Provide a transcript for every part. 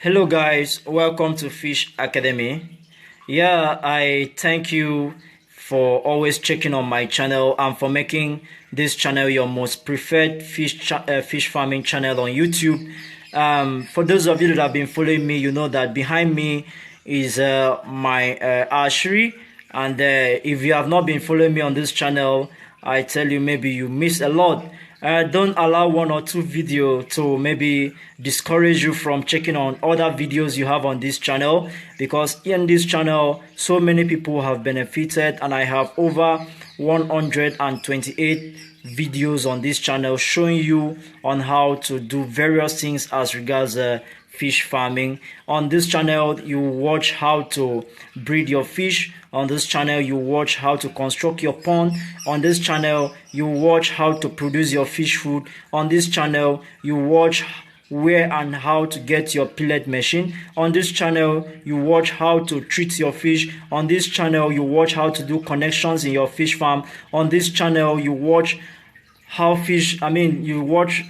Hello guys, welcome to Fish Academy. Yeah, I thank you for always checking on my channel and for making this channel your most preferred fish farming channel on YouTube. For those of you that have been following me, you know that behind me is my archery, and if you have not been following me on this channel, I tell you maybe you miss a lot. Don't allow one or two video to maybe discourage you from checking on other videos you have on this channel, because in this channel so many people have benefited, and I have over 128 videos on this channel showing you on how to do various things as regards fish farming. On this channel you watch how to breed your fish. On this channel you watch how to construct your pond. On this channel you watch how to produce your fish food. On this channel you watch where and how to get your pellet machine. On this channel you watch how to treat your fish. On this channel you watch how to do connections in your fish farm. On this channel you watch how you watch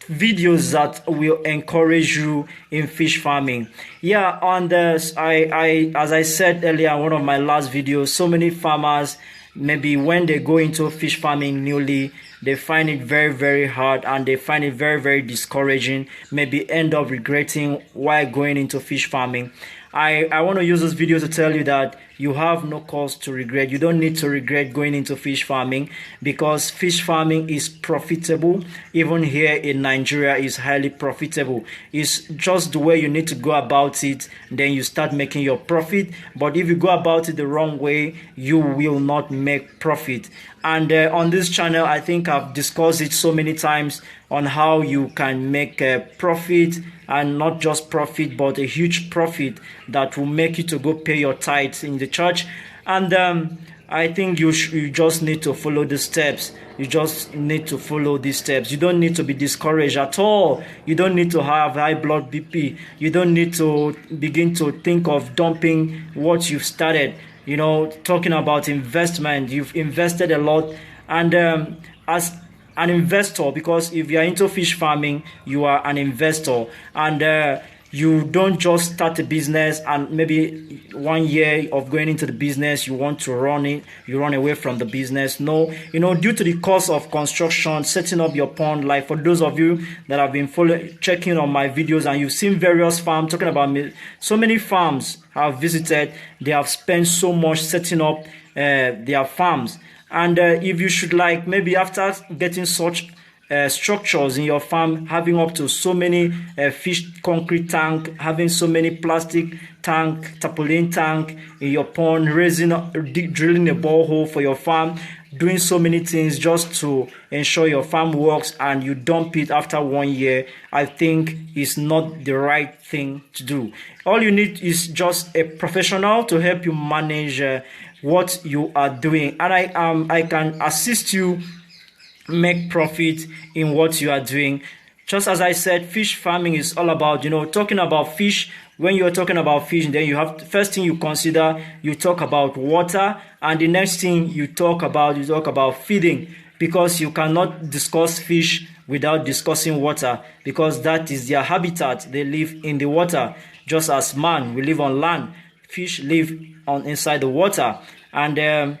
videos that will encourage you in fish farming. Yeah, on this, as I said earlier in one of my last videos, so many farmers, maybe when they go into fish farming newly, they find it very hard, and they find it very discouraging, maybe end up regretting why going into fish farming. I want to use this video to tell you that you have no cause to regret. You don't need to regret going into fish farming, because fish farming is profitable. Even here in Nigeria, is highly profitable. It's just the way you need to go about it, then you start making your profit. But if you go about it the wrong way, you will not make profit. And on this channel, I think I've discussed it so many times on how you can make a profit, and not just profit, but a huge profit that will make you to go pay your tithes in the church. And I think you just need to follow the steps. You just need to follow these steps. You don't need to be discouraged at all. You don't need to have high blood BP. You don't need to begin to think of dumping what you've started. You know, talking about investment, you've invested a lot. And as an investor, because if you are into fish farming, you are an investor, and you don't just start a business and maybe 1 year of going into the business you want to run it, you run away from the business. No, you know, due to the cost of construction, setting up your pond, like for those of you that have been checking on my videos and you've seen various farms, talking about me, so many farms I've visited, they have spent so much setting up their farms. And if you should, like, maybe after getting such structures in your farm, having up to so many fish concrete tank, having so many plastic tank, tarpaulin tank in your pond, drilling a borehole for your farm, doing so many things just to ensure your farm works, and you dump it after 1 year, I think is not the right thing to do. All you need is just a professional to help you manage what you are doing, and I can assist you make profit in what you are doing. Just as I said, fish farming is all about, you know, talking about fish. When you're talking about fish, then you have, first thing you consider, you talk about water, and the next thing you talk about feeding, because you cannot discuss fish without discussing water, because that is their habitat. They live in the water, just as man, we live on land. Fish live on inside the water. And then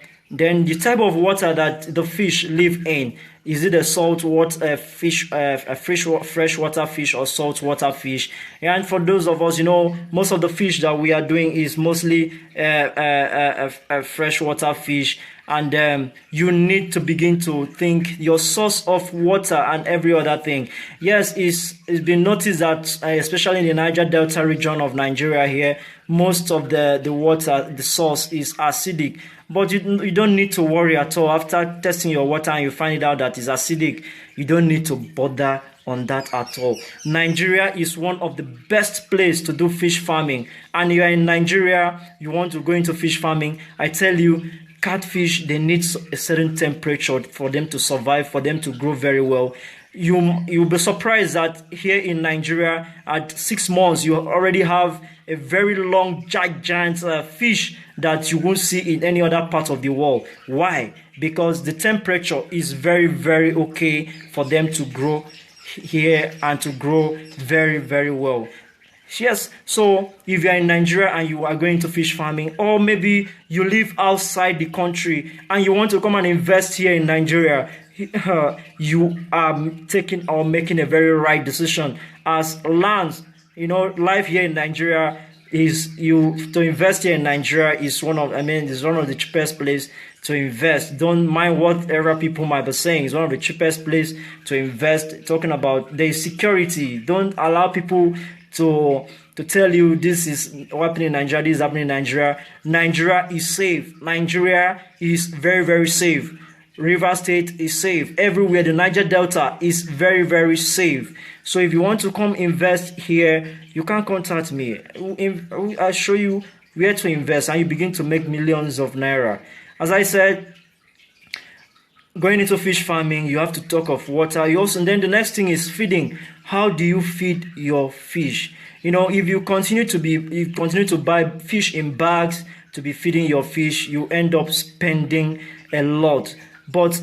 the type of water that the fish live in, is it a salt water fish, a freshwater fish, or saltwater fish? And for those of us, you know, most of the fish that we are doing is mostly a freshwater fish. And you need to begin to think your source of water and every other thing. Yes, it's been noticed that especially in the Niger Delta region of Nigeria here, most of the water, the source is acidic. But you don't need to worry at all. After testing your water and you find it out that it's acidic, you don't need to bother on that at all. Nigeria is one of the best places to do fish farming. And you are in Nigeria, you want to go into fish farming, I tell you, catfish, they need a certain temperature for them to survive, for them to grow very well. You'll be surprised that here in Nigeria, at 6 months, you already have a very long, giant fish that you won't see in any other part of the world. Why? Because the temperature is very okay for them to grow here and to grow very well. Yes, so if you're in Nigeria and you are going to fish farming, or maybe you live outside the country and you want to come and invest here in Nigeria, you are taking or making a very right decision. As lands, life here in Nigeria is to invest here in Nigeria is is one of the cheapest place to invest. Don't mind whatever people might be saying. It's one of the cheapest place to invest. Talking about the security. Don't allow people to tell you this is happening in Nigeria, this is happening in Nigeria. Nigeria is safe. Nigeria is very, very safe. River State is safe. Everywhere, the Niger Delta is very, very safe. So if you want to come invest here, you can contact me. I'll show you where to invest and you begin to make millions of naira. As I said, going into fish farming, you have to talk of water. And then the next thing is feeding. How do you feed your fish? If you continue to buy fish in bags to be feeding your fish, you end up spending a lot. But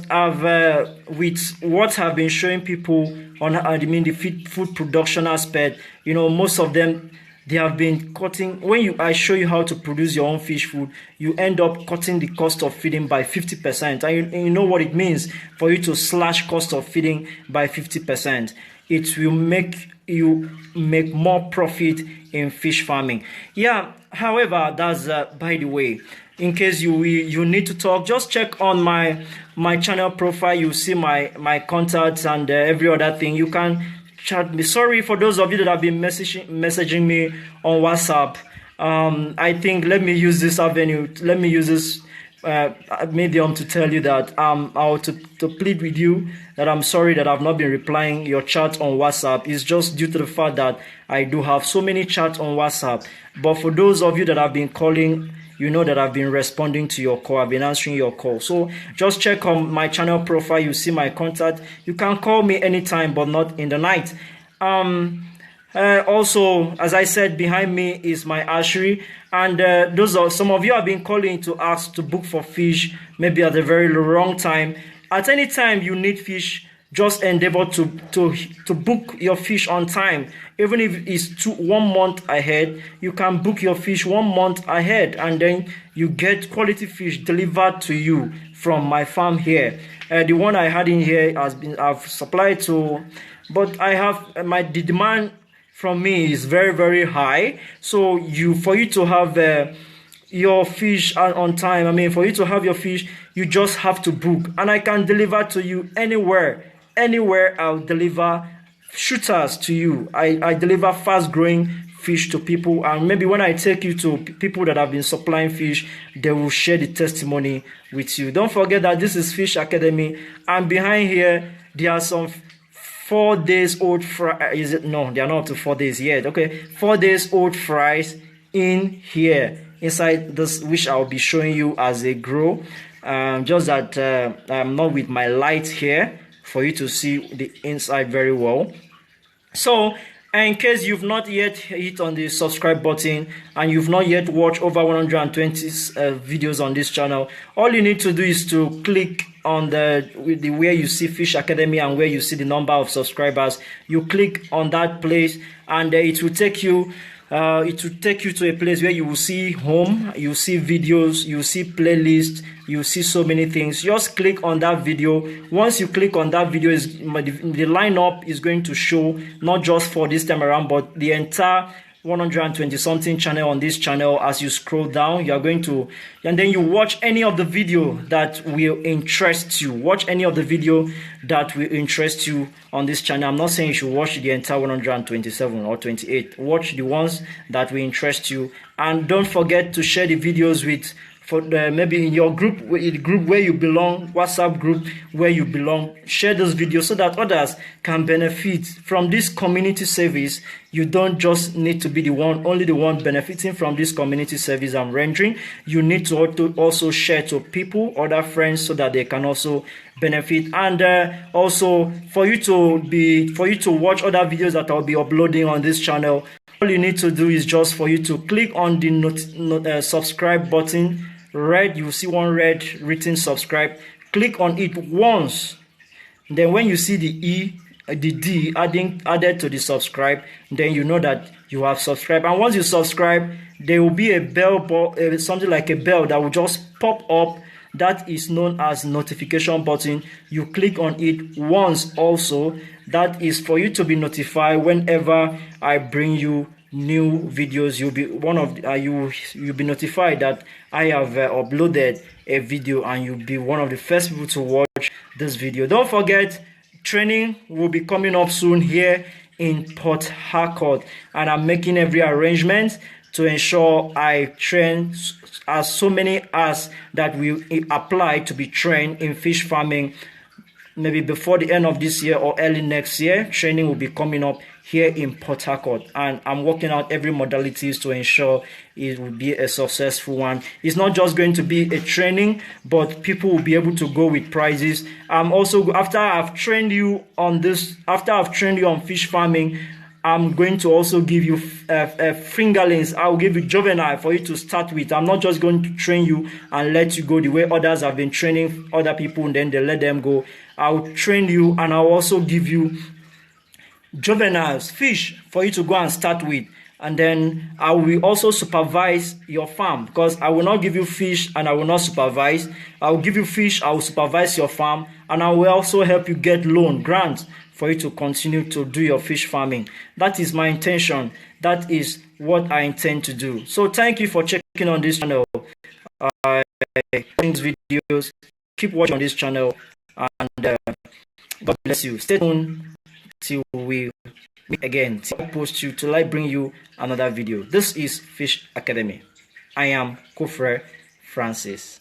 with what I've been showing people on the food production aspect, most of them, they have been cutting. I show you how to produce your own fish food, you end up cutting the cost of feeding by 50%. And you know what it means for you to slash cost of feeding by 50%. It will make you make more profit in fish farming. Yeah, however, that's by the way. In case you need to talk, just check on my channel profile. You see my contacts and every other thing. You can chat me. Sorry for those of you that have been messaging me on WhatsApp. I think let me use this avenue. Let me use this medium to tell you that to plead with you that I'm sorry that I've not been replying your chat on WhatsApp. It's just due to the fact that I do have so many chats on WhatsApp. But for those of you that have been calling, you know that I've been responding to your call. I've been answering your call. So just check on my channel profile. You see my contact. You can call me anytime, but not in the night. Also, as I said, behind me is my hatchery. And some of you have been calling to ask to book for fish, maybe at a very wrong time. At any time you need fish, just endeavor to book your fish on time. Even if it's 1 month ahead, you can book your fish 1 month ahead, and then you get quality fish delivered to you from my farm here. The one I had in here I've supplied to, but the demand from me is very, very high. So for you to have your fish on time, for you to have your fish, you just have to book, and I can deliver to you anywhere. I'll deliver shooters to you. I deliver fast growing fish to people, and maybe when I take you to people that have been supplying fish, they will share the testimony with you. Don't forget that this is Fish Academy, and behind here there are some 4 days old fries. No, they are not up to 4 days yet. Okay, 4 days old fries in here inside this, which I'll be showing you as they grow. Just that I'm not with my light here for you to see the inside very well. So in case you've not yet hit on the subscribe button and you've not yet watched over 120 videos on this channel, all you need to do is to click on the where you see Fish Academy and where you see the number of subscribers. You click on that place, and it will take you to a place where you will see home, you see videos, you see playlist, you see so many things. Just click on that video. Once you click on that video, the lineup is going to show, not just for this time around, but the entire 120 something channel on this channel. As you scroll down, you are going to, and then you watch any of the video that will interest you. Watch any of the video that will interest you on this channel. I'm not saying you should watch the entire 127 or 28. Watch the ones that will interest you, and don't forget to share the videos with maybe in your group, the group where you belong, WhatsApp group where you belong. Share those videos so that others can benefit from this community service. You don't just need to be only the one benefiting from this community service I'm rendering. You need to also share to people, other friends, so that they can also benefit. And also for you to watch other videos that I'll be uploading on this channel, all you need to do is just for you to click on the subscribe button. You will see one red written subscribe. Click on it once. Then when you see the E the D added to the subscribe, then you know that you have subscribed. And once you subscribe, there will be a bell, something like a bell that will just pop up. That is known as notification button. You click on it once also. That is for you to be notified whenever I bring you new videos. You'll be one of you'll be notified that I have uploaded a video, and you'll be one of the first people to watch this video. Don't forget, training will be coming up soon here in Port Harcourt, and I'm making every arrangement to ensure I train as so many as that will apply to be trained in fish farming. Maybe before the end of this year or early next year, training will be coming up here in Port Harcourt, and I'm working out every modalities to ensure it will be a successful one. It's not just going to be a training, but people will be able to go with prizes. I'm also, after I've trained you on this, after I've trained you on fish farming, I'm going to also give you fingerlings. I'll give you juvenile for you to start with. I'm not just going to train you and let you go the way others have been training other people and then they let them go. I'll train you, and I'll also give you juveniles, fish for you to go and start with. And then I will also supervise your farm, because I will not give you fish and I will not supervise. I will give you fish, I will supervise your farm, and I will also help you get loan grants for you to continue to do your fish farming. That is my intention. That is what I intend to do. So thank you for checking on this channel. These videos, keep watching on this channel, and God bless you. Stay tuned till we meet again. Till I post you, till I bring you another video. This is Fish Academy. I am Kofre Francis.